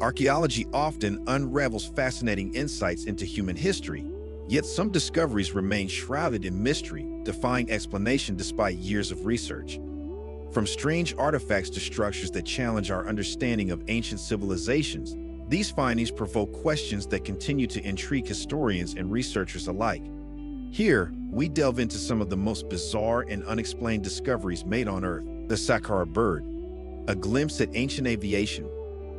Archaeology often unravels fascinating insights into human history, yet some discoveries remain shrouded in mystery, defying explanation despite years of research. From strange artifacts to structures that challenge our understanding of ancient civilizations, these findings provoke questions that continue to intrigue historians and researchers alike. Here, we delve into some of the most bizarre and unexplained discoveries made on Earth. The Saqqara bird, a glimpse at ancient aviation.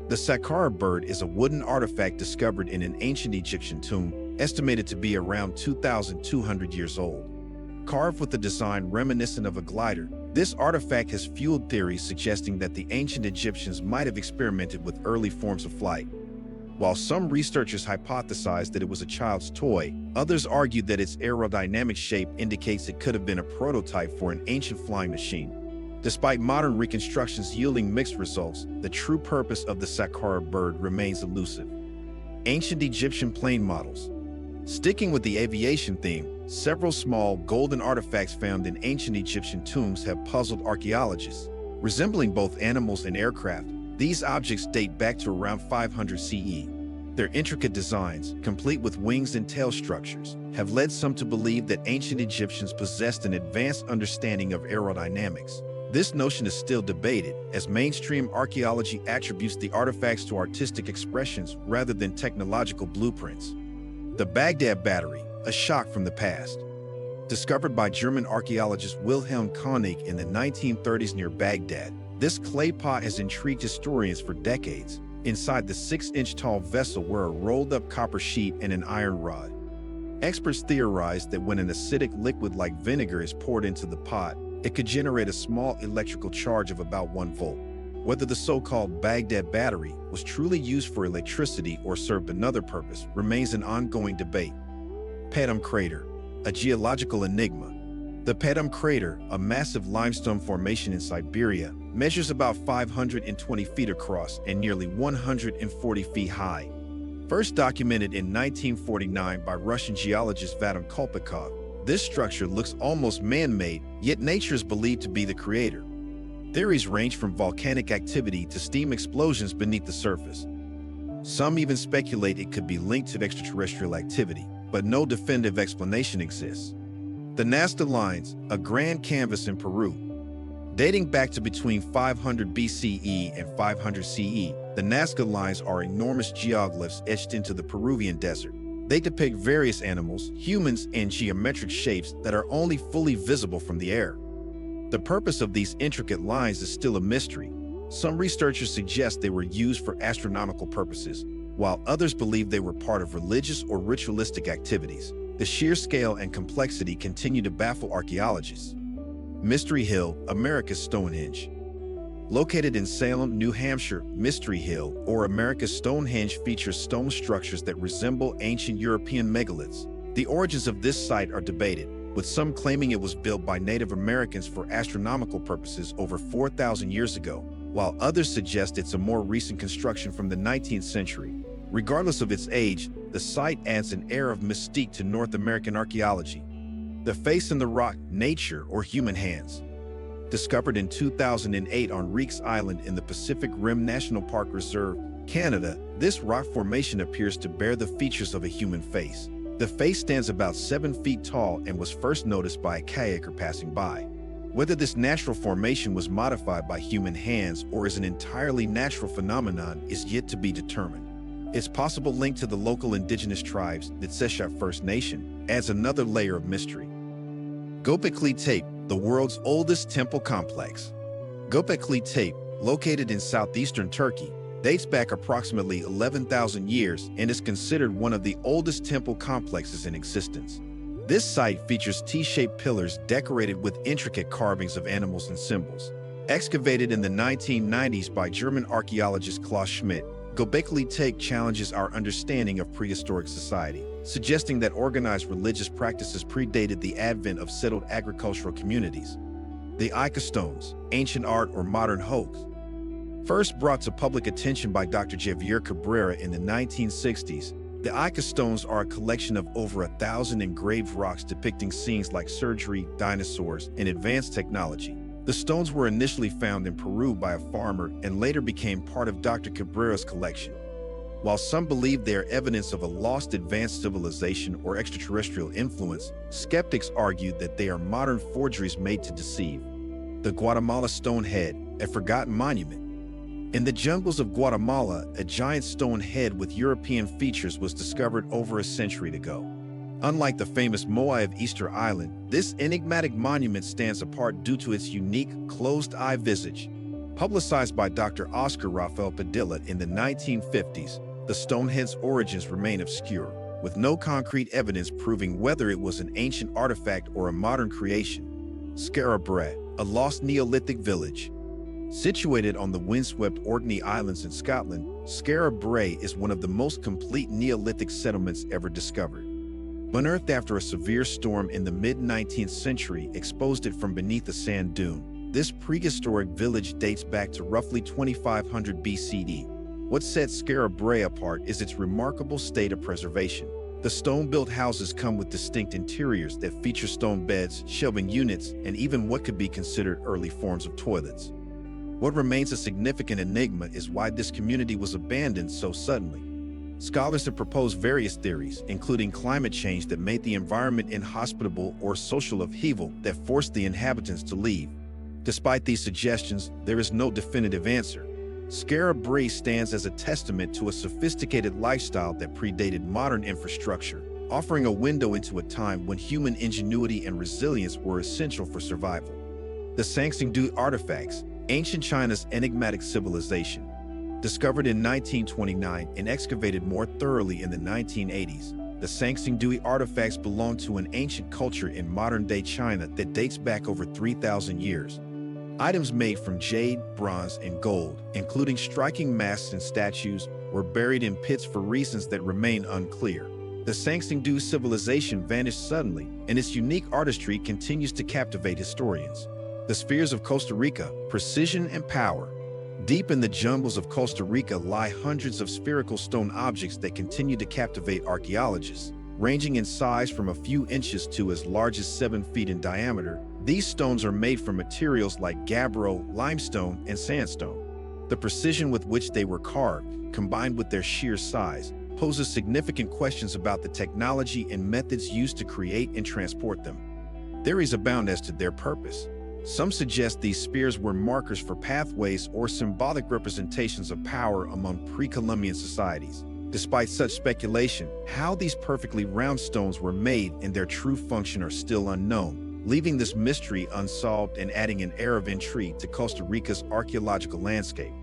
The Saqqara bird is a wooden artifact discovered in an ancient Egyptian tomb, estimated to be around 2,200 years old. Carved with a design reminiscent of a glider, this artifact has fueled theories suggesting that the ancient Egyptians might have experimented with early forms of flight. While some researchers hypothesized that it was a child's toy, others argued that its aerodynamic shape indicates it could have been a prototype for an ancient flying machine. Despite modern reconstructions yielding mixed results, the true purpose of the Saqqara bird remains elusive. Ancient Egyptian plane models. Sticking with the aviation theme, several small golden artifacts found in ancient Egyptian tombs have puzzled archaeologists. Resembling both animals and aircraft, these objects date back to around 500 CE. Their intricate designs, complete with wings and tail structures, have led some to believe that ancient Egyptians possessed an advanced understanding of aerodynamics. This notion is still debated, as mainstream archaeology attributes the artifacts to artistic expressions rather than technological blueprints. The Baghdad Battery, a shock from the past. Discovered by German archaeologist Wilhelm Koenig in the 1930s near Baghdad, this clay pot has intrigued historians for decades. Inside the 6-inch tall vessel were a rolled-up copper sheet and an iron rod. Experts theorized that when an acidic liquid like vinegar is poured into the pot, it could generate a small electrical charge of about 1 volt. Whether the so-called Baghdad Battery was truly used for electricity or served another purpose remains an ongoing debate. Petum Crater, a geological enigma. The Petum Crater, a massive limestone formation in Siberia, measures about 520 feet across and nearly 140 feet high. First documented in 1949 by Russian geologist Vadim Kolpakov, this structure looks almost man-made, yet nature is believed to be the creator. Theories range from volcanic activity to steam explosions beneath the surface. Some even speculate it could be linked to extraterrestrial activity, but no definitive explanation exists. The Nazca Lines, a grand canvas in Peru. Dating back to between 500 BCE and 500 CE, the Nazca Lines are enormous geoglyphs etched into the Peruvian desert. They depict various animals, humans, and geometric shapes that are only fully visible from the air. The purpose of these intricate lines is still a mystery. Some researchers suggest they were used for astronomical purposes, while others believe they were part of religious or ritualistic activities. The sheer scale and complexity continue to baffle archaeologists. Mystery Hill, America's Stonehenge. Located in Salem, New Hampshire, Mystery Hill, or America's Stonehenge, features stone structures that resemble ancient European megaliths. The origins of this site are debated, with some claiming it was built by Native Americans for astronomical purposes over 4,000 years ago, while others suggest it's a more recent construction from the 19th century. Regardless of its age, the site adds an air of mystique to North American archaeology. The face in the rock, nature or human hands. Discovered in 2008 on Reeks Island in the Pacific Rim National Park Reserve, Canada, this rock formation appears to bear the features of a human face. The face stands about 7 feet tall and was first noticed by a kayaker passing by. Whether this natural formation was modified by human hands or is an entirely natural phenomenon is yet to be determined. Its possible link to the local indigenous tribes, the Tsetchut First Nation, adds another layer of mystery. Göbekli Tepe, the world's oldest temple complex. Göbekli Tepe, located in southeastern Turkey, dates back approximately 11,000 years and is considered one of the oldest temple complexes in existence. This site features T-shaped pillars decorated with intricate carvings of animals and symbols. Excavated in the 1990s by German archaeologist Klaus Schmidt, Göbekli Tepe challenges our understanding of prehistoric society, suggesting that organized religious practices predated the advent of settled agricultural communities. The Ica Stones, ancient art or modern hoax. First brought to public attention by Dr. Javier Cabrera in the 1960s, the Ica Stones are a collection of over 1,000 engraved rocks depicting scenes like surgery, dinosaurs, and advanced technology. The stones were initially found in Peru by a farmer and later became part of Dr. Cabrera's collection. While some believe they are evidence of a lost advanced civilization or extraterrestrial influence, skeptics argue that they are modern forgeries made to deceive. The Guatemala Stone Head, a forgotten monument. In the jungles of Guatemala, a giant stone head with European features was discovered over a century ago. Unlike the famous Moai of Easter Island, this enigmatic monument stands apart due to its unique, closed-eye visage. Publicized by Dr. Oscar Rafael Padilla in the 1950s, the stonehead's origins remain obscure, with no concrete evidence proving whether it was an ancient artifact or a modern creation. Skara Brae, a lost Neolithic village. Situated on the windswept Orkney Islands in Scotland, Skara Brae is one of the most complete Neolithic settlements ever discovered. Unearthed after a severe storm in the mid-19th century exposed it from beneath a sand dune, this prehistoric village dates back to roughly 2500 BCE. What sets Skara Brae apart is its remarkable state of preservation. The stone-built houses come with distinct interiors that feature stone beds, shelving units, and even what could be considered early forms of toilets. What remains a significant enigma is why this community was abandoned so suddenly. Scholars have proposed various theories, including climate change that made the environment inhospitable or social upheaval that forced the inhabitants to leave. Despite these suggestions, there is no definitive answer. Skara Brae stands as a testament to a sophisticated lifestyle that predated modern infrastructure, offering a window into a time when human ingenuity and resilience were essential for survival. The Sangsingdu artifacts, ancient China's enigmatic civilization. Discovered in 1929 and excavated more thoroughly in the 1980s, the Sangsingdu artifacts belong to an ancient culture in modern-day China that dates back over 3,000 years. Items made from jade, bronze, and gold, including striking masks and statues, were buried in pits for reasons that remain unclear. The Sangsingdu civilization vanished suddenly, and its unique artistry continues to captivate historians. The spheres of Costa Rica, precision and power. Deep in the jungles of Costa Rica lie hundreds of spherical stone objects that continue to captivate archaeologists. Ranging in size from a few inches to as large as 7 feet in diameter, these stones are made from materials like gabbro, limestone, and sandstone. The precision with which they were carved, combined with their sheer size, poses significant questions about the technology and methods used to create and transport them. Theories abound as to their purpose. Some suggest these spears were markers for pathways or symbolic representations of power among pre-Columbian societies. Despite such speculation, how these perfectly round stones were made and their true function are still unknown, leaving this mystery unsolved and adding an air of intrigue to Costa Rica's archaeological landscape.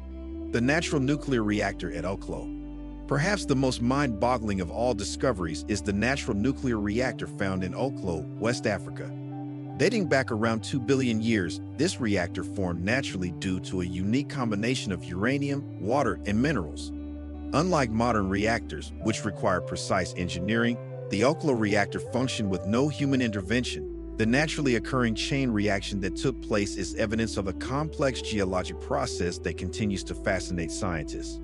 The natural nuclear reactor at Oklo. Perhaps the most mind-boggling of all discoveries is the natural nuclear reactor found in Oklo, West Africa. Dating back around 2 billion years, this reactor formed naturally due to a unique combination of uranium, water, and minerals. Unlike modern reactors, which require precise engineering, the Oklo reactor functioned with no human intervention. The naturally occurring chain reaction that took place is evidence of a complex geologic process that continues to fascinate scientists.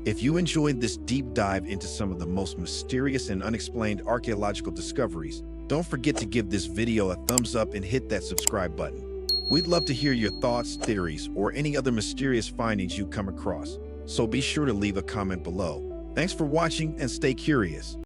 If you enjoyed this deep dive into some of the most mysterious and unexplained archaeological discoveries, don't forget to give this video a thumbs up and hit that subscribe button. We'd love to hear your thoughts, theories, or any other mysterious findings you come across, so be sure to leave a comment below. Thanks for watching and stay curious.